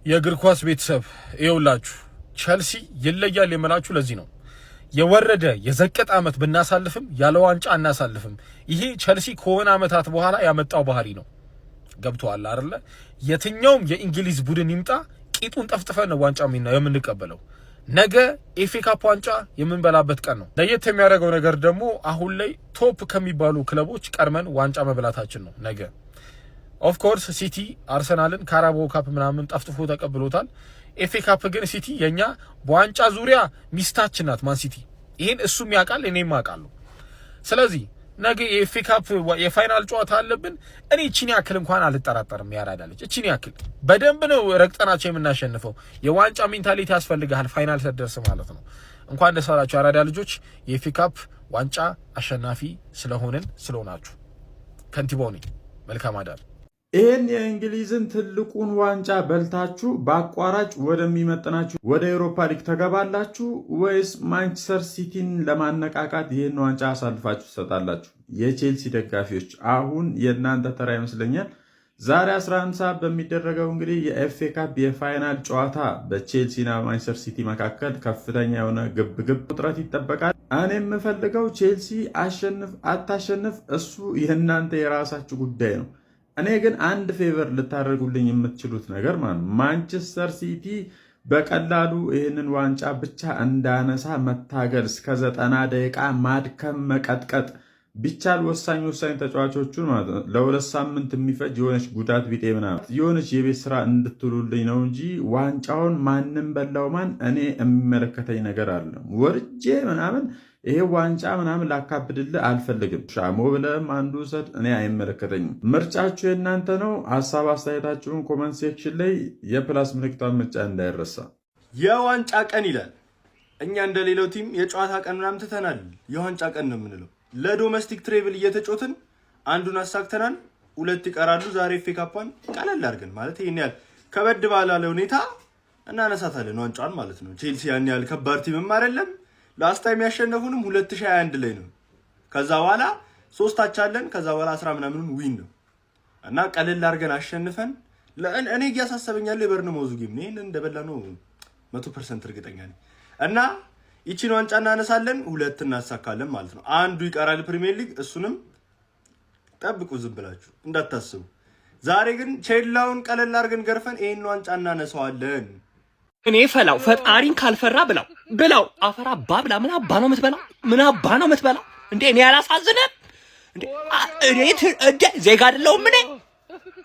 የእግር ኳስ ቤተሰብ ይውላችሁ ቸልሲ ይለያል የመላችሁ ለዚህ ነው። የወረደ የዘቀጠ አመት ብናሳልፍም ያለ ዋንጫ እናሳልፍም። ይሄ ቸልሲ ከሆነ አመታት በኋላ ያመጣው ባህሪ ነው። ገብቷል አይደለ? የትኛውም የእንግሊዝ ቡድን ይምጣ ቂጡን ጠፍጥፈን ነው ዋንጫ የምንቀበለው። ነገ ኤፍኤ ካፕ ዋንጫ የምንበላበት ቀን ነው። ለየት የሚያደርገው ነገር ደግሞ አሁን ላይ ቶፕ ከሚባሉ ክለቦች ቀድመን ዋንጫ መብላታችን ነው። ነገ ኦፍ ኮርስ ሲቲ አርሰናልን ካራባኦ ካፕ ምናምን ጠፍጥፎ ተቀብሎታል። ኤፍኤ ካፕ ግን ሲቲ የኛ በዋንጫ ዙሪያ ሚስታችን ናት ማን ሲቲ። ይሄን እሱም ያውቃል እኔም አውቃለሁ። ስለዚህ ነገ የኤፍኤ ካፕ የፋይናል ጨዋታ አለብን። እኔ እቺን ያክል እንኳን አልጠራጠርም። ያራዳለች እቺን ያክል በደንብ ነው ረግጠናቸው የምናሸንፈው። የዋንጫ ሜንታሊቲ ያስፈልጋል ፋይናል ስትደርስ ማለት ነው። እንኳን ደስ አላችሁ ያራዳ ልጆች፣ የኤፍኤ ካፕ ዋንጫ አሸናፊ ስለሆናችሁ። ከንቲባው ነኝ። መልካም አዳር። ይህን የእንግሊዝን ትልቁን ዋንጫ በልታችሁ በአቋራጭ ወደሚመጥናችሁ ወደ ኤውሮፓ ሊግ ተገባላችሁ ወይስ ማንቸስተር ሲቲን ለማነቃቃት ይህን ዋንጫ አሳልፋችሁ ትሰጣላችሁ? የቼልሲ ደጋፊዎች አሁን የእናንተ ተራ ይመስለኛል። ዛሬ 11 ሰዓት በሚደረገው እንግዲህ የኤፍኤ ካፕ የፋይናል ጨዋታ በቼልሲና ማንቸስተር ሲቲ መካከል ከፍተኛ የሆነ ግብግብ ውጥረት ይጠበቃል። እኔ የምፈልገው ቼልሲ አሸንፍ አታሸንፍ እሱ የእናንተ የራሳችሁ ጉዳይ ነው። እኔ ግን አንድ ፌቨር ልታደርጉልኝ የምትችሉት ነገር ማለት ነው፣ ማንቸስተር ሲቲ በቀላሉ ይህንን ዋንጫ ብቻ እንዳነሳ መታገል፣ እስከ 90 ደቂቃ ማድከም፣ መቀጥቀጥ ቢቻል ወሳኝ ተጫዋቾቹን ማለት ነው ለሁለት ሳምንት የሚፈጅ የሆነች ጉዳት ቢጤ ምናምን የሆነች የቤት ስራ እንድትሉልኝ ነው እንጂ ዋንጫውን ማንም በላው ማን እኔ የሚመለከተኝ ነገር አለ ወርጄ ምናምን ይሄ ዋንጫ ምናምን ላካብድልህ አልፈልግም። ሻሞ ብለህም አንዱ ሰድ እኔ አይመለከተኝም። ምርጫችሁ የእናንተ ነው። ሀሳብ አስተያየታችሁን ኮመንት ሴክሽን ላይ የፕላስ ምልክቷን ምርጫ እንዳይረሳ። የዋንጫ ቀን ይላል። እኛ እንደሌላው ቲም የጨዋታ ቀን ምናምን ትተናል። የዋንጫ ቀን ነው የምንለው። ለዶሜስቲክ ትሬብል እየተጮትን አንዱን አሳክተናል፣ ሁለት ይቀራሉ። ዛሬ ኤፍኤ ካፕን ቀለል አድርገን ማለት ይሄን ያህል ከበድ ባላለ ሁኔታ እናነሳታለን ዋንጫን ማለት ነው። ቼልሲ ያን ያህል ከባድ ቲምም አይደለም። ላስት ታይም ያሸነፉንም 2021 ላይ ነው። ከዛ በኋላ 3 አቻለን። ከዛ በኋላ 10 ምናምኑን ዊን ነው እና ቀለል አድርገን አሸንፈን እኔ እያሳሰበኛል የበርንማውዙ ጌም ነው እንደበላ ነው 100% እርግጠኛ ነኝ። እና ይቺን ዋንጫ እናነሳለን፣ 2 እናሳካለን ማለት ነው። አንዱ ይቀራል ፕሪሚየር ሊግ፣ እሱንም ጠብቁ ዝም ብላችሁ እንዳታስቡ። ዛሬ ግን ቼላውን ቀለል አድርገን ገርፈን ይሄን ዋንጫ እናነሳዋለን። እኔ ፈላው ፈጣሪን ካልፈራ ብላው አፈራ ባብላ ምን አባ ነው የምትበላው እንዴ? እኔ ያላሳዝንም እንዴ? እኔ ዜጋ አይደለሁም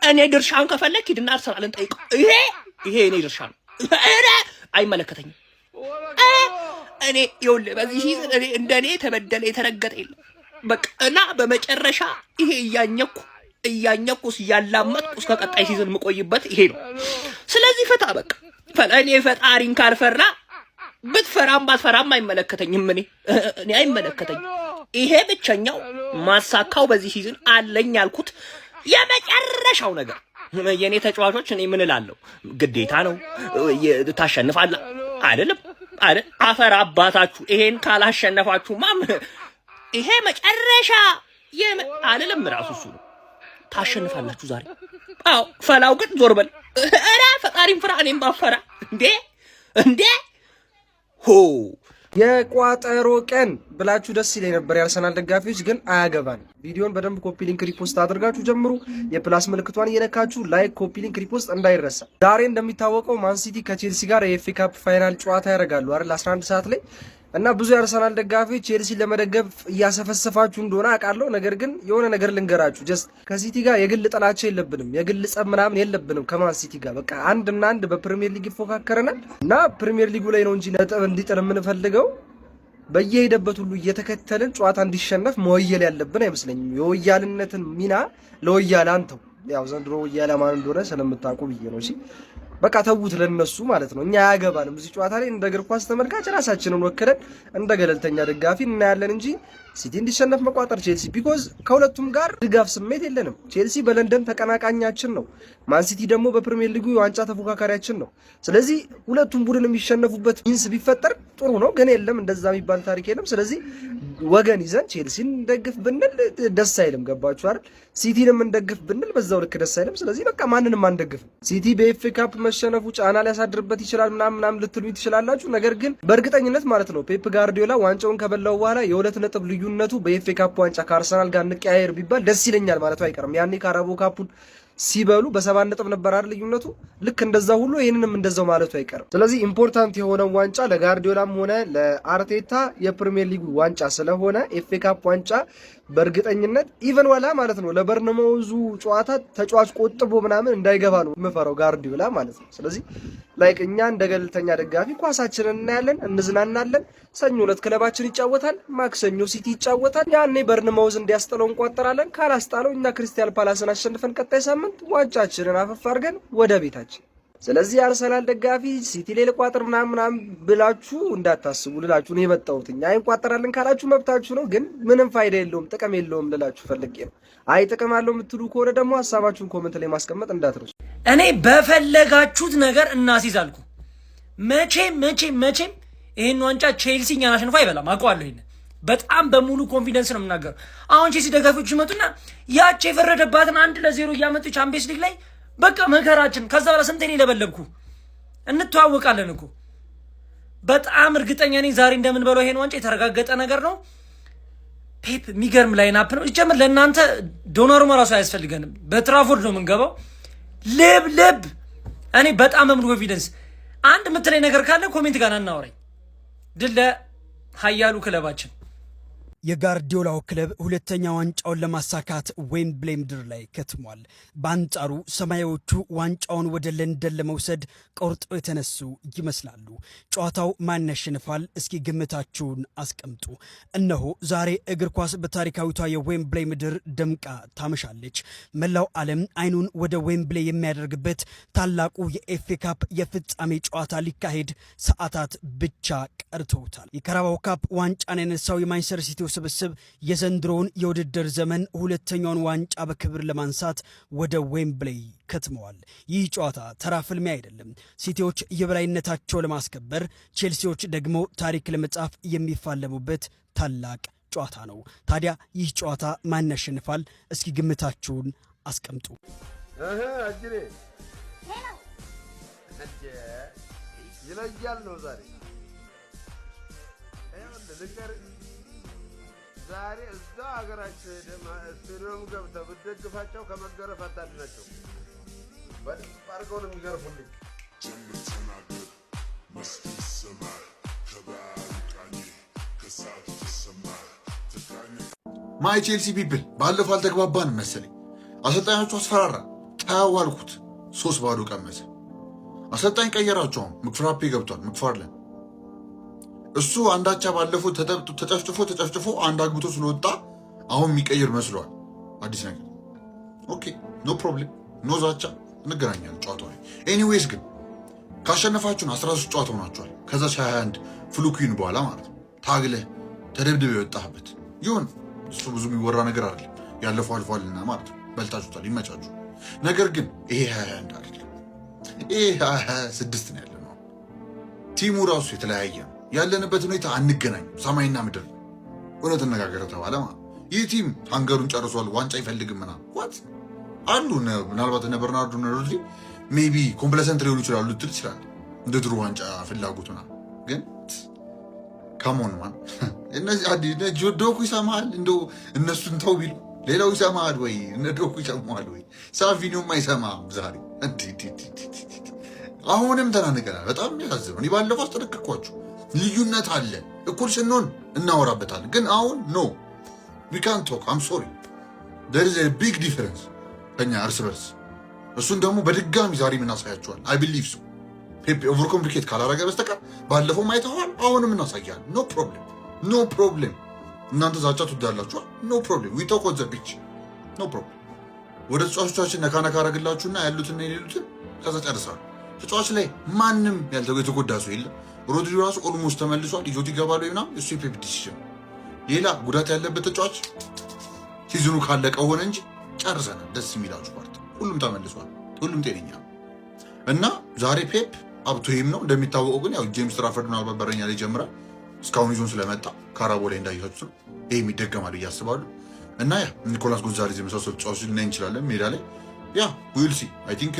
እኔ ድርሻን ከፈለክ ሂድና አርሰናልን ጠይቀው። ይሄ እኔ ድርሻ ነው። እኔ አይመለከተኝም። እኔ ይኸውልህ በዚህ ሲዝን እኔ እንደኔ ተበደለ የተረገጠ የለም በቃ። እና በመጨረሻ ይሄ እያኘኩስ ያላመጥኩ እስከ ቀጣይ ሲዝን የምቆይበት ይሄ ነው። ስለዚህ ፈታ በቃ ፈላኔ ፈጣሪን ካልፈራ ብትፈራም ባትፈራም አይመለከተኝም። እኔ አይመለከተኝም። ይሄ ብቸኛው ማሳካው በዚህ ሲዝን አለኝ ያልኩት የመጨረሻው ነገር የኔ ተጫዋቾች እኔ ምን እላለሁ ግዴታ ነው ታሸንፋለህ አይደለም አፈር አባታችሁ ይሄን ካላሸነፋችሁ ይሄ መጨረሻ አይደለም ራሱ እሱ ነው። ታሸንፋላችሁ ዛሬ። አዎ ፈላው ግን ዞር በል አራ ፈጣሪን ፍራ። እኔም ባፈራ እንዴ ሆ የቋጠሮ ቀን ብላችሁ ደስ ይለኝ ነበር የአርሰናል ደጋፊዎች፣ ግን አያገባን። ቪዲዮን በደንብ ኮፒ ሊንክ ሪፖስት አድርጋችሁ ጀምሩ። የፕላስ ምልክቷን እየነካችሁ ላይክ፣ ኮፒ ሊንክ ሪፖስት እንዳይረሳ። ዛሬ እንደሚታወቀው ማን ሲቲ ከቼልሲ ጋር የኤፍኤ ካፕ ፋይናል ጨዋታ ያደርጋሉ አይደል 11 ሰዓት ላይ እና ብዙ የአርሰናል ደጋፊዎች ቼልሲን ለመደገፍ እያሰፈሰፋችሁ እንደሆነ አውቃለሁ። ነገር ግን የሆነ ነገር ልንገራችሁ፣ ጀስት ከሲቲ ጋር የግል ጥላቻ የለብንም፣ የግል ጸብ ምናምን የለብንም ከማን ሲቲ ጋር። በቃ አንድና አንድ በፕሪሚየር ሊግ ይፎካከረናል እና ፕሪሚየር ሊጉ ላይ ነው እንጂ ነጥብ እንዲጥል የምንፈልገው በየሄደበት ሁሉ እየተከተልን ጨዋታ እንዲሸነፍ መወየል ያለብን አይመስለኝም። የወያልነትን ሚና ለወያላ አንተው፣ ያው ዘንድሮ ወያላ ማን እንደሆነ ስለምታውቁ ብዬ ነው። እሺ በቃ ተውት ለነሱ ማለት ነው። እኛ ያገባንም እዚህ ጨዋታ ላይ እንደ እግር ኳስ ተመልካች ራሳችንን ወክለን እንደ ገለልተኛ ደጋፊ እናያለን እንጂ ሲቲ እንዲሸነፍ መቋጠር ቼልሲ ቢኮዝ ከሁለቱም ጋር ድጋፍ ስሜት የለንም። ቼልሲ በለንደን ተቀናቃኛችን ነው። ማን ሲቲ ደግሞ በፕሪሚየር ሊጉ የዋንጫ ተፎካካሪያችን ነው። ስለዚህ ሁለቱም ቡድን የሚሸነፉበት ሚንስ ቢፈጠር ጥሩ ነው፣ ግን የለም እንደዛ የሚባል ታሪክ የለም። ስለዚህ ወገን ይዘን ቼልሲን እንደግፍ ብንል ደስ አይልም። ገባችሁ አይደል? ሲቲንም እንደግፍ ብንል በዛው ልክ ደስ አይልም። ስለዚህ በቃ ማንንም አንደግፍም። ሲቲ በኤፍኤ ካፕ መሸነፉ ጫና ሊያሳድርበት ይችላል ምናምን ልትሉኝ ትችላላችሁ። ነገር ግን በእርግጠኝነት ማለት ነው ፔፕ ጋርዲዮላ ዋንጫውን ከበላው በኋላ የ2 ነጥብ ልዩነቱ በኤፍኤ ካፕ ዋንጫ ከአርሰናል ጋር እንቀያየር ቢባል ደስ ይለኛል ማለቱ አይቀርም። ያኔ ካራቦ ካፑን ሲበሉ በ7 ነጥብ ነበር አይደል ልዩነቱ። ልክ እንደዛ ሁሉ ይሄንንም እንደዛው ማለቱ አይቀርም። ስለዚህ ኢምፖርታንት የሆነው ዋንጫ ለጋርዲዮላም ሆነ ለአርቴታ የፕሪሚየር ሊግ ዋንጫ ስለሆነ ኤፍኤ ካፕ ዋንጫ በእርግጠኝነት ኢቨን ዋላ ማለት ነው ለበርነማውዙ ጨዋታ ተጫዋች ቆጥቦ ምናምን እንዳይገባ ነው የምፈራው ጋርዲዮላ ማለት ነው። ስለዚህ ላይክ እኛ እንደ ገለልተኛ ደጋፊ ኳሳችንን እናያለን፣ እንዝናናለን። ሰኞ ዕለት ክለባችን ይጫወታል፣ ማክሰኞ ሲቲ ይጫወታል። ያኔ በርነማውዝ እንዲያስጠለው እንቋጠራለን። ካላስጣለው እኛ ክሪስታል ፓላስን አሸንፈን ቀጣይ ሳምንት ዋንጫችንን አፈፍ አድርገን ወደ ቤታችን። ስለዚህ አርሰናል ደጋፊ ሲቲ ላይ ልቋጥር ምናምን ብላችሁ እንዳታስቡ ልላችሁ ነው የመጣሁት። እኛ እንቋጠራለን ካላችሁ መብታችሁ ነው፣ ግን ምንም ፋይዳ የለውም ጥቅም የለውም ልላችሁ ፈልጌ ነው። አይ ጥቅም አለው የምትሉ ከሆነ ደግሞ ሀሳባችሁን ኮመንት ላይ ማስቀመጥ እንዳትረሱ። እኔ በፈለጋችሁት ነገር እናስይዛልኩ። መቼም ይሄን ዋንጫ ቼልሲ እኛን አሸንፎ አይበላም። አውቀዋለሁ። ይሄን በጣም በሙሉ ኮንፊደንስ ነው የምናገረው። አሁን ቼልሲ ደጋፊዎች ይመጡና ያቺ የፈረደባትን 1-0 እያመጡ ቻምፒየንስ ሊግ ላይ በቃ መከራችን። ከዛ በኋላ ስንቴ ነው ለበለብኩ። እንተዋወቃለን እኮ በጣም እርግጠኛ ነኝ ዛሬ እንደምንበለው ይሄን ዋንጫ የተረጋገጠ ነገር ነው። ፔፕ የሚገርም ላይናፕ ነው። ይጀምር ለእናንተ ዶናሩማ ራሱ አያስፈልገንም። በትራፎርድ ነው የምንገባው። ልብ እኔ በጣም በሙሉ ኮንፊደንስ። አንድ የምትለኝ ነገር ካለ ኮሜንት ጋር እናወራኝ። ድል ለኃያሉ ክለባችን። የጋርዲዮላው ክለብ ሁለተኛ ዋንጫውን ለማሳካት ዌምብሌይ ምድር ላይ ከትሟል። በአንጻሩ ሰማያዎቹ ዋንጫውን ወደ ለንደን ለመውሰድ ቆርጠው የተነሱ ይመስላሉ። ጨዋታው ማን ያሸንፋል? እስኪ ግምታችሁን አስቀምጡ። እነሆ ዛሬ እግር ኳስ በታሪካዊቷ የዌምብሌይ ምድር ደምቃ ታመሻለች። መላው ዓለም አይኑን ወደ ዌምብሌይ የሚያደርግበት ታላቁ የኤፍኤ ካፕ የፍጻሜ ጨዋታ ሊካሄድ ሰዓታት ብቻ ቀርተውታል። የካራባኦ ካፕ ዋንጫን ያነሳው የማንቸስተር ሲቲ ስብስብ የዘንድሮውን የውድድር ዘመን ሁለተኛውን ዋንጫ በክብር ለማንሳት ወደ ዌምብሌይ ከትመዋል። ይህ ጨዋታ ተራ ፍልሚያ አይደለም። ሲቲዎች የበላይነታቸው ለማስከበር፣ ቼልሲዎች ደግሞ ታሪክ ለመጻፍ የሚፋለሙበት ታላቅ ጨዋታ ነው። ታዲያ ይህ ጨዋታ ማን ያሸንፋል? እስኪ ግምታችሁን አስቀምጡ። ይለያል ነው ዛሬ ዛሬ እዛ ሀገራቸው ስቱዲዮም ገብተው ብትደግፋቸው ከመገረፍ አታድናቸው። በደንብ አድርገው ነው የሚገርፉልኝ። ማይ ቼልሲ ፒፕል ባለፈው አልተግባባንም መሰለኝ። አሰልጣኛችሁ አስፈራራ ታያዋልኩት 3-0 ቀመሰ። አሰልጣኝ ቀየራቸው። ምክፍራፔ ገብቷል። ምክፋርለን እሱ አንዳቻ ባለፈው ተጨፍጭፎ አንድ አግብቶ ስለወጣ አሁን የሚቀይር መስሏል። አዲስ ነገር ኦኬ፣ ኖ ፕሮብሌም፣ ኖ ዛቻ፣ እንገናኛለን ጨዋታው ላይ። ኤኒዌይስ ግን ካሸነፋችሁን 13 ጨዋታ ሆናችኋል። ከዛ 21 ፍሉኪን በኋላ ማለት ነው። ታግለህ ተደብድበህ የወጣህበት ይሁን። እሱ ብዙ የሚወራ ነገር አይደለም። ያለፈው አልፏልና ማለት ነው። በልታችሁታል፣ ይመቻችሁ። ነገር ግን ይሄ 21 አይደለም፣ ይሄ 26 ነው ያለነው። ቲሙ ራሱ የተለያየ ነው። ያለንበት ሁኔታ አንገናኝም። ሰማይና ምድር እውነት እነጋገር ተባለ ማለት ይህ ቲም ሃንገሩን ጨርሷል። ዋንጫ አይፈልግም ምናምን ዋት አሉ። ምናልባት እነ በርናርዶ እና ሮድሪ ሜቢ ኮምፕለሰንት ሊሆኑ ይችላሉ ልትል ይችላል፣ እንደ ድሮ ዋንጫ ፍላጎት ምናምን። ግን ካሞን ማን እነዚህ ዶኩ ይሰማሃል? እንደው እነሱን ተው ቢሉ ሌላው ይሰማሃል ወይ? እነ ዶኩ ይሰማሃል ወይ? ሳቪኒዮም አይሰማም ዛሬ። አሁንም ተናንቀናል። በጣም ያሳዝነው። እኔ ባለፈው አስጠነቀቅኳችሁ። ልዩነት አለ። እኩል ስንሆን እናወራበታለን። ግን አሁን ኖ ዊ ካንት ቶክ አም ሶሪ ዜር ኢዝ ኤ ቢግ ዲፈረንስ ከኛ እርስ በርስ። እሱን ደግሞ በድጋሚ ዛሬ እናሳያቸዋል። አይ ቢሊቭ ሶ ፔፕ ኦቨር ኮምፕሊኬት ካላረገ በስተቀር ባለፈው አይተኸዋል። አሁንም እናሳያለን። ኖ ፕሮብሌም። እናንተ ዛቻ ትወዳላችኋል። ኖ ፕሮብሌም ዊ ቶክ ኦን ዘ ፒች ኖ ፕሮብሌም። ወደ ተጫዋቾቻችን ነካነካ አረግላችሁና ያሉትና የሌሉትን ከዛ ጨርሳሉ። ተጫዋች ላይ ማንም የተጎዳ ሰው የለም። ሮድሪ ራሱ ኦልሞስት ተመልሷል። ይዞት ይገባሉ ምናምን። እሱ የፔፕ ዲሲዥን ሌላ ጉዳት ያለበት ተጫዋች ሲዝኑ ካለቀ ሆነ እንጂ ጨርሰናል። ደስ የሚላችሁ ፓርት ሁሉም ተመልሷል፣ ሁሉም ጤነኛ ነው እና ዛሬ ፔፕ አብቶይም ነው። እንደሚታወቀው ግን ያው ጄምስ ትራፈርድ ምናልባት በረኛ ላይ ጀምራል። እስካሁን ይዞን ስለመጣ ካራቦ ላይ እንዳያችሁት ነው። ይሄ የሚደገማል ብዬ አስባለሁ እና ያ ኒኮላስ ጎንዛሌዝ የመሳሰሉ ተጫዋቾች ልናይ እንችላለን ሜዳ ላይ ያ ዊል ሲ አይ ቲንክ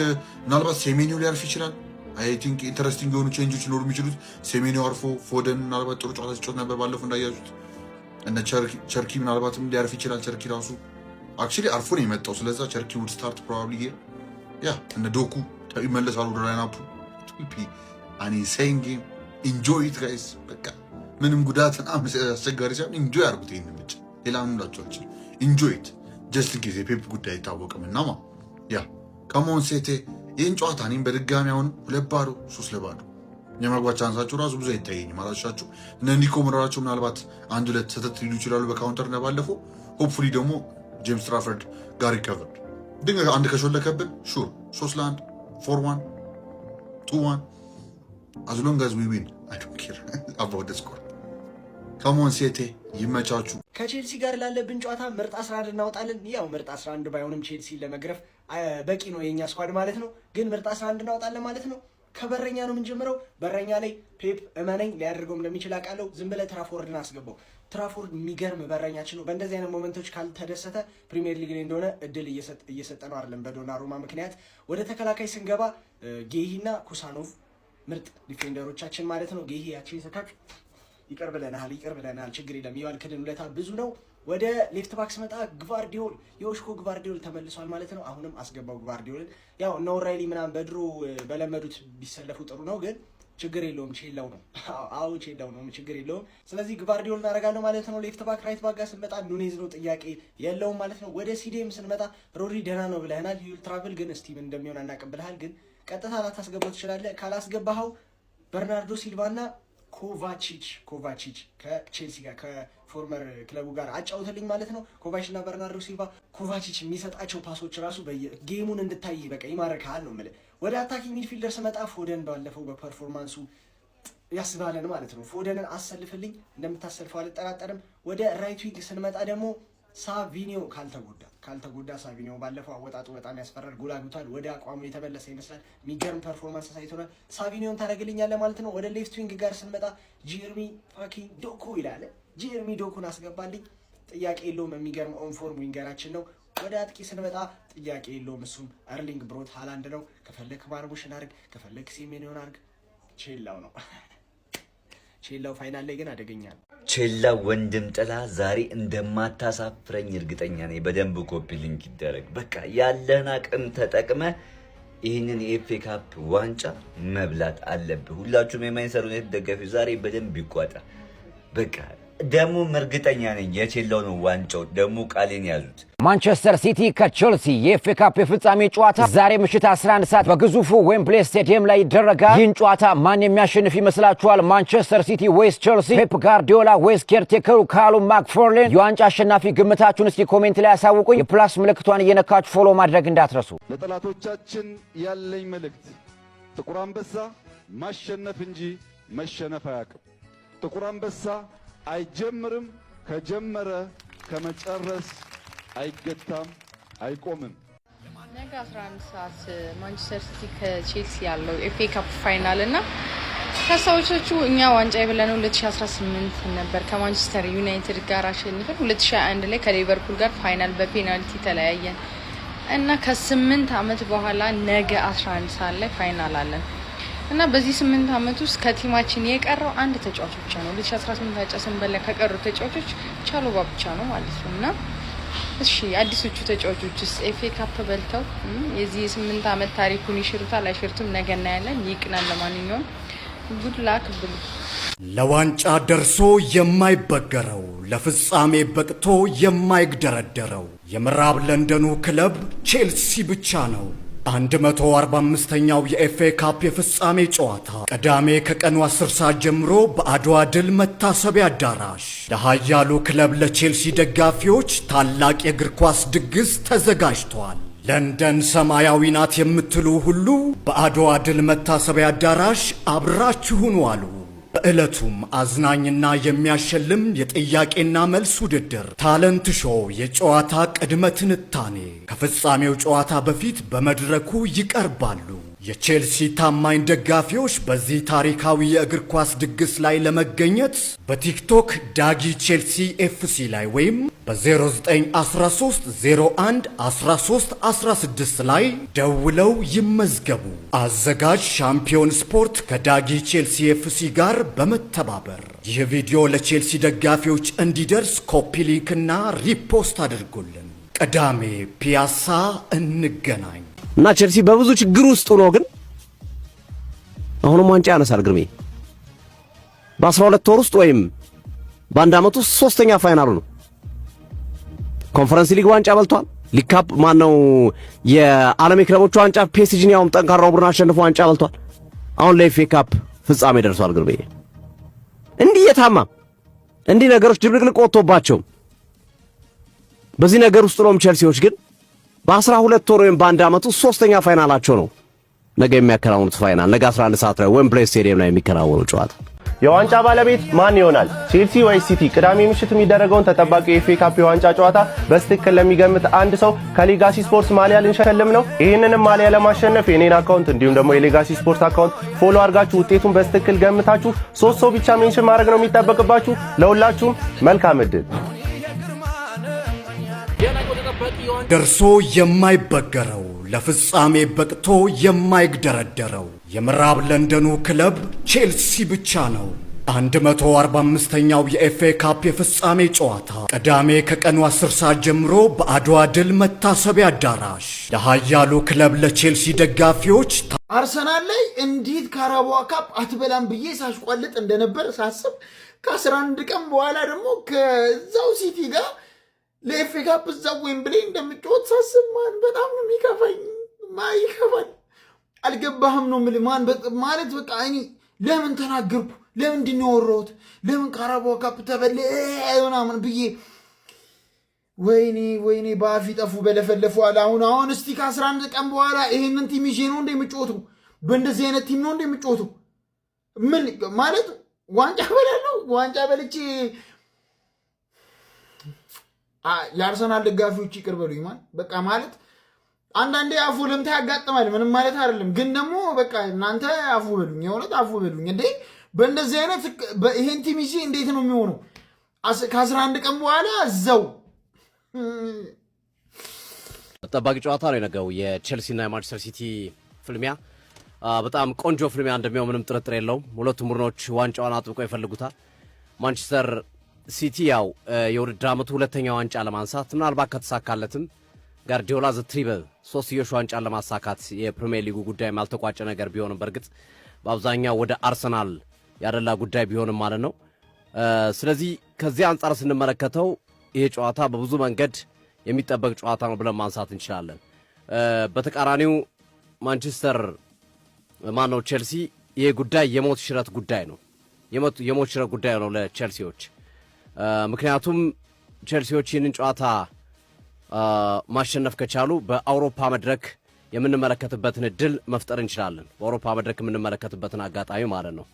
ምናልባት ሴሜኒዮ ሊያርፍ ይችላል። አይ ቲንክ ኢንተረስቲንግ የሆኑ ቼንጆች ሊኖሩ የሚችሉት ሴሜኒዮ አርፎ ፎደን ምናልባት ጥሩ ጨዋታ ሲጫወት ነበር ባለፈው እንዳያችሁት። እነ ቸርኪ ምናልባትም ሊያርፍ ይችላል። ቸርኪ ራሱ አክቹሊ አርፎ ነው የመጣው። ስለዛ ቸርኪ ውድ ስታርት ፕሮባብሊ ሂር ያ እነ ዶኩ ይመለሳሉ ወደ ላይናፑ አኒ ሴይንግ ኢንጆይ ኢት ጋይስ። በቃ ምንም ጉዳትን አስቸጋሪ ሳይሆን ኢንጆይ አድርጉት። ይሄንን ብቻ ሌላ ምንም ላችኋል። ኢንጆይ ኢት ጀስት ጊዜ ፔፕ ጉዳይ አይታወቅም እና ያ ከሞን ሴቴ ይህን ጨዋታ እኔም በድጋሚ አሁን 2-0 3-0 የመግባት ቻንሳቸው ራሱ ብዙ አይታየኝም። አላሻችሁ እነ ኒኮ ምራራቸው ምናልባት 1-2 ሰተት ሊሉ ይችላሉ በካውንተር እና ባለፈው ሆፕፉሊ ደግሞ ጄምስ ትራፈርድ ጋር ይከቨርድ ድንገት አንድ ከሾለከብን ሹር 3-1 4-1 2-1 as long as we win I don't care about the score. ከሞን ሴቴ ይመቻችሁ። ከቼልሲ ጋር ላለብን ጨዋታ ምርጥ 11 እናወጣለን። ያው ምርጥ 11 ባይሆንም ቼልሲ ለመግረፍ በቂ ነው የኛ ስኳድ ማለት ነው። ግን ምርጥ 11 እናወጣለን ማለት ነው። ከበረኛ ነው የምንጀምረው። በረኛ ላይ ፔፕ እመነኝ ሊያደርገው እንደሚችል አውቃለሁ። ዝም ብለህ ትራፎርድን አስገባው። ትራፎርድ የሚገርም በረኛችን ነው። በእንደዚህ አይነት ሞመንቶች ካልተደሰተ ፕሪሚየር ሊግ ላይ እንደሆነ እድል እየሰጠ ነው አይደለም። በዶናሩማ ምክንያት ወደ ተከላካይ ስንገባ ጌሂና ኩሳኖቭ ምርጥ ዲፌንደሮቻችን ማለት ነው። ጌሂ ያቺን ሰካክ ይቅር ብለናል፣ ችግር የለም። የዋልክድን ውለታ ብዙ ነው። ወደ ሌፍት ባክ ስመጣ ግቫርዲዮል የኦሽኮ ግቫርዲዮል ተመልሷል ማለት ነው። አሁንም አስገባው ግቫርዲዮልን። ያው እነ ኦራይሊ ምናምን በድሮ በለመዱት ቢሰለፉ ጥሩ ነው፣ ግን ችግር የለውም። ቼላው ነው ቼላው ነው፣ ችግር የለውም። ስለዚህ ግቫርዲዮል እናደርጋለሁ ማለት ነው። ሌፍት ባክ ራይት ባክ ጋር ስንመጣ ኑኔዝ ነው፣ ጥያቄ የለውም ማለት ነው። ወደ ሲዲኤም ስንመጣ ሮድሪ ደህና ነው ብለህናል። ሂል ትራቭል ግን እስቲ ምን እንደሚሆን አናውቅም። ግን ቀጥታ ላታስገባው ትችላለህ። ካላስገባኸው በርናርዶ ሲልቫና ኮቫቺች ከቼልሲ ጋር ከፎርመር ክለቡ ጋር አጫውትልኝ ማለት ነው። ኮቫች እና በርናርዶ ሲልቫ ኮቫቺች የሚሰጣቸው ፓሶች ራሱ በጌሙን እንድታይ በቃ ይማርካል ነው የምልህ። ወደ አታኪንግ ሚድፊልደር ስመጣ ፎደን ባለፈው በፐርፎርማንሱ ያስባለን ማለት ነው። ፎደንን አሰልፍልኝ፣ እንደምታሰልፈው አልጠራጠርም። ወደ ራይት ዊንግ ስንመጣ ደግሞ ሳቪኒዮ ካልተጎዳ ሳቪኒዮ ባለፈው አወጣጡ በጣም ያስፈራል። ጎል አግብቷል። ወደ አቋሙ የተመለሰ ይመስላል። የሚገርም ፐርፎርማንስ አሳይቶናል። ሳቪኒዮን ታደርግልኛለህ ማለት ነው። ወደ ሌፍት ዊንግ ጋር ስንመጣ ጀርሚ ፋኪንግ ዶኩ ይላል። ጀርሚ ዶኩን አስገባልኝ፣ ጥያቄ የለውም። የሚገርም ኦንፎርም ዊንገራችን ነው። ወደ አጥቂ ስንመጣ ጥያቄ የለውም፣ እሱም አርሊንግ ብሮት ሃላንድ ነው። ከፈለክ ማርሙሽን አድርግ፣ ከፈለክ ሴሜኒዮን አድርግ። ቼላው ነው ቼላው ፋይናል ላይ ግን አደገኛ ነው። ቼላ ወንድም ጥላ ዛሬ እንደማታሳፍረኝ እርግጠኛ ነኝ። በደንብ ኮፒ ሊንክ ይደረግ። በቃ ያለን አቅም ተጠቅመ ይህንን የኤፍኤ ካፕ ዋንጫ መብላት አለብህ። ሁላችሁም የማንቸስተር ዩናይትድ ደጋፊዎች ዛሬ በደንብ ይቋጣ። በቃ ደግሞ እርግጠኛ ነኝ የቼላው ነው ዋንጫው። ደግሞ ቃሌን ያዙት። ማንቸስተር ሲቲ ከቼልሲ የኤፍኤ ካፕ የፍጻሜ ጨዋታ ዛሬ ምሽት 11 ሰዓት በግዙፉ ዌምብሌ ስቴዲየም ላይ ይደረጋል። ይህን ጨዋታ ማን የሚያሸንፍ ይመስላችኋል? ማንቸስተር ሲቲ ወይስ ቼልሲ? ፔፕ ጋርዲዮላ ወይስ ኬርቴከሩ ካሉም ማክፎርሊን? የዋንጫ አሸናፊ ግምታችሁን እስቲ ኮሜንት ላይ ያሳውቁኝ። የፕላስ ምልክቷን እየነካችሁ ፎሎ ማድረግ እንዳትረሱ። ለጠላቶቻችን ያለኝ መልእክት ጥቁር አንበሳ ማሸነፍ እንጂ መሸነፍ አያውቅም። ጥቁር አንበሳ አይጀምርም፣ ከጀመረ ከመጨረስ አይገታም፣ አይቆምም። ነገ 11 ሰዓት ማንቸስተር ሲቲ ከቼልሲ ያለው ኤፍኤ ካፕ ፋይናል እና ከሰዎቹ እኛ ዋንጫ የበላነው 2018 ነበር ከማንቸስተር ዩናይትድ ጋር አሸንፈን 2021 ላይ ከሊቨርፑል ጋር ፋይናል በፔናልቲ ተለያየን እና ከ8 ዓመት በኋላ ነገ 11 ሰዓት ላይ ፋይናል አለን እና በዚህ 8 ዓመት ውስጥ ከቲማችን የቀረው አንድ ተጫዋች ብቻ ነው። 2018 አጨሰን በለ ከቀሩ ተጫዋቾች ቻሎባ ብቻ ነው ማለት ነው። እና እሺ አዲሶቹ ተጫዋቾችስ ኤፍኤ ካፕ በልተው የዚህ 8 ዓመት ታሪኩን ይሽሩታል አይሽሩትም? ነገ እናያለን። ይቅናል። ለማንኛውም ጉድ ላክ ብሉ። ለዋንጫ ደርሶ የማይበገረው ለፍጻሜ በቅቶ የማይግደረደረው የምዕራብ ለንደኑ ክለብ ቼልሲ ብቻ ነው። 145ኛው የኤፍኤ ካፕ የፍጻሜ ጨዋታ ቅዳሜ ከቀኑ 10 ሰዓት ጀምሮ በአድዋ ድል መታሰቢያ አዳራሽ ለኃያሉ ክለብ ለቼልሲ ደጋፊዎች ታላቅ የእግር ኳስ ድግስ ተዘጋጅቷል። ለንደን ሰማያዊ ናት የምትሉ ሁሉ በአድዋ ድል መታሰቢያ አዳራሽ አብራችሁን ዋሉ። በዕለቱም አዝናኝና የሚያሸልም የጥያቄና መልስ ውድድር፣ ታለንት ሾው፣ የጨዋታ ቅድመ ትንታኔ ከፍጻሜው ጨዋታ በፊት በመድረኩ ይቀርባሉ። የቼልሲ ታማኝ ደጋፊዎች በዚህ ታሪካዊ የእግር ኳስ ድግስ ላይ ለመገኘት በቲክቶክ ዳጊ ቼልሲ ኤፍሲ ላይ ወይም በ0913 01 13 16 ላይ ደውለው ይመዝገቡ። አዘጋጅ ሻምፒዮን ስፖርት ከዳጊ ቼልሲ ኤፍሲ ጋር በመተባበር ይህ ቪዲዮ ለቼልሲ ደጋፊዎች እንዲደርስ ኮፒ ሊንክና ሪፖስት አድርጉልን። ቅዳሜ ፒያሳ እንገናኝ። እና ቼልሲ በብዙ ችግር ውስጥ ሆኖ ግን አሁንም ዋንጫ ያነሳል። ግርሜ በ12 ወር ውስጥ ወይም በአንድ ዓመት ውስጥ ሶስተኛ ፋይናሉ ነው። ኮንፈረንስ ሊግ ዋንጫ በልቷል። ሊግ ካፕ ማነው የዓለም የክለቦች ዋንጫ ፒኤስጂን ያውም ጠንካራው ቡድን አሸንፎ ዋንጫ በልቷል። አሁን ለኤፍኤ ካፕ ፍጻሜ ደርሷል። ግርሜ እንዲህ የታማ እንዲህ ነገሮች ድብልቅልቅ ወጥቶባቸው በዚህ ነገር ውስጥ ነው ቼልሲዎች ግን በ12 ወር ወይም በአንድ ዓመት ውስጥ ሶስተኛ ፋይናላቸው ነው ነገ የሚያከናውኑት ፋይናል። ነገ 11 ሰዓት ላይ ዌምብሌይ ስቴዲየም ላይ የሚከናወነው ጨዋታ የዋንጫ ባለቤት ማን ይሆናል? ቼልሲ ወይስ ሲቲ? ቅዳሜ ምሽት የሚደረገውን ተጠባቂ የኤፍኤ ካፕ የዋንጫ ጨዋታ በስትክክል ለሚገምት አንድ ሰው ከሌጋሲ ስፖርትስ ማሊያ ልንሸልም ነው። ይህንንም ማሊያ ለማሸነፍ የኔን አካውንት እንዲሁም ደግሞ የሌጋሲ ስፖርት አካውንት ፎሎ አድርጋችሁ ውጤቱን በስትክክል ገምታችሁ 3 ሰው ብቻ ሜንሽን ማድረግ ነው የሚጠበቅባችሁ። ለሁላችሁም መልካም ዕድል። ደርሶ የማይበገረው ለፍጻሜ በቅቶ የማይግደረደረው የምዕራብ ለንደኑ ክለብ ቼልሲ ብቻ ነው። 145ኛው የኤፍኤ ካፕ የፍጻሜ ጨዋታ ቅዳሜ ከቀኑ 10 ሰዓት ጀምሮ በአድዋ ድል መታሰቢያ አዳራሽ ለኃያሉ ክለብ ለቼልሲ ደጋፊዎች አርሰናል ላይ እንዴት ካራባኦ ካፕ አትበላም ብዬ ሳሽቋልጥ እንደነበር ሳስብ ከ11 ቀን በኋላ ደግሞ ከዛው ሲቲ ጋር ለኤፍኤ ካፕ እዛው ዌምብሌይ እንደምትጫወት ሳስብ ማን በጣም ነው የሚከፋኝ። ይከፋል። አልገባህም ነው የምልህ ማን ማለት በቃ እኔ ለምን ተናገርኩ? ለምንድን ነው ያወራሁት? ለምን ካራባኦ ካፕ ተበለ ምናምን ብዬ ወይኔ በአፍ ይጠፉ በለፈለፉ አለ። አሁን እስቲ ከ11 ቀን በኋላ ይሄንን ቲም ይዤ ነው እንደምትጫወቱ? በእንደዚህ አይነት ቲም ነው እንደምትጫወቱ? ምን ማለት ዋንጫ በላለሁ? ዋንጫ በልቼ የአርሰናል ደጋፊዎች ይቅር በሉኝ ማን በቃ ማለት አንዳንዴ አፉ ለምታ ያጋጥማል። ምንም ማለት አይደለም፣ ግን ደግሞ በቃ እናንተ አፉ በሉኝ፣ የእውነት አፉ በሉኝ። እንዴ በእንደዚህ አይነት ይሄን ቲም ይዤ እንዴት ነው የሚሆነው? ከ11 ቀን በኋላ እዛው ጠባቂ ጨዋታ ነው የነገው የቼልሲና የማንቸስተር ሲቲ ፍልሚያ። በጣም ቆንጆ ፍልሚያ እንደሚሆን ምንም ጥርጥር የለውም። ሁለቱም ቡድኖች ዋንጫውን አጥብቀው ይፈልጉታል። ማንቸስተር ሲቲ ያው የውድድር ዓመቱ ሁለተኛ ዋንጫ ለማንሳት ምናልባት ከተሳካለትም ጋርዲዮላ ዘትሪበል ሶስትዮሽ ዋንጫን ለማሳካት የፕሪሚየር ሊጉ ጉዳይ ያልተቋጨ ነገር ቢሆንም በእርግጥ በአብዛኛው ወደ አርሰናል ያደላ ጉዳይ ቢሆንም ማለት ነው። ስለዚህ ከዚህ አንጻር ስንመለከተው ይሄ ጨዋታ በብዙ መንገድ የሚጠበቅ ጨዋታ ነው ብለን ማንሳት እንችላለን። በተቃራኒው ማንቸስተር ማነው ቼልሲ ይሄ ጉዳይ የሞት ሽረት ጉዳይ ነው። የሞት ሽረት ጉዳይ ነው ለቼልሲዎች። ምክንያቱም ቼልሲዎች ይህንን ጨዋታ ማሸነፍ ከቻሉ በአውሮፓ መድረክ የምንመለከትበትን እድል መፍጠር እንችላለን። በአውሮፓ መድረክ የምንመለከትበትን አጋጣሚ ማለት ነው።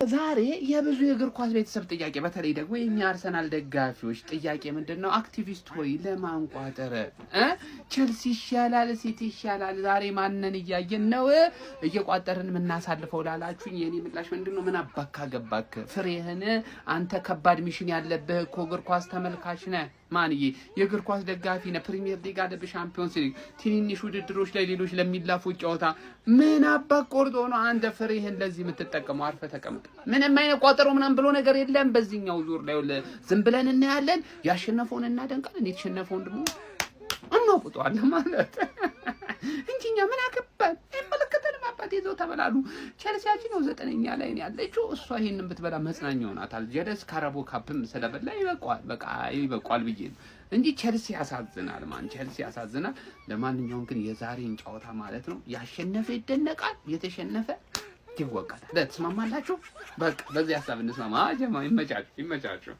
ዛሬ የብዙ የእግር ኳስ ቤተሰብ ጥያቄ በተለይ ደግሞ የኛ አርሰናል ደጋፊዎች ጥያቄ ምንድነው? አክቲቪስት ሆይ ለማንቋጠር ቼልሲ ይሻላል ሲቲ ይሻላል ዛሬ ማንን እያየን ነው እየቋጠርን የምናሳልፈው ላላችሁኝ የኔ ምላሽ ምንድነው? ምን አባካ ገባክ ፍሬህን አንተ ከባድ ሚሽን ያለብህ እኮ እግር ኳስ ተመልካች ነህ። ማንዬ የእግር ኳስ ደጋፊ ነህ። ፕሪሚየር ሊግ አለ፣ በሻምፒዮንስ ሊግ ትንንሽ ውድድሮች ላይ ሌሎች ለሚላፉ ጨዋታ ምን አባክ ቆርጦ ነው አንተ ፍሬህን ለዚህ የምትጠቀመው? አርፈ ተቀምጥ። ምንም አይነት ቋጠሮ ምናምን ብሎ ነገር የለም። በዚህኛው ዙር ላይ ዝም ብለን እናያለን። ያሸነፈውን እናደንቃለን፣ የተሸነፈውን ደግሞ እናውጣለን ማለት እንጂኛ ምን አከባን አይመለከተንም። አባቴ ይዘው ተበላሉ። ቼልሲያችን ነው 9ኛ ላይ ነው ያለችው። እሷ ይሄንን ብትበላ መጽናኛ ሆናታል። ጀለስ ካራባኦ ካፕም ስለበላ ይበቃዋል፣ በቃ ይበቃዋል ብዬ እንጂ ቼልሲ ያሳዝናል። ቼልሲ ያሳዝናል። ለማንኛውም ግን የዛሬን ጨዋታ ማለት ነው ያሸነፈ ይደነቃል፣ የተሸነፈ ይወቀጣል። ተስማማላችሁ? በቃ በዚህ ሐሳብ እንስማማ። ጀማ ይመቻችሁ።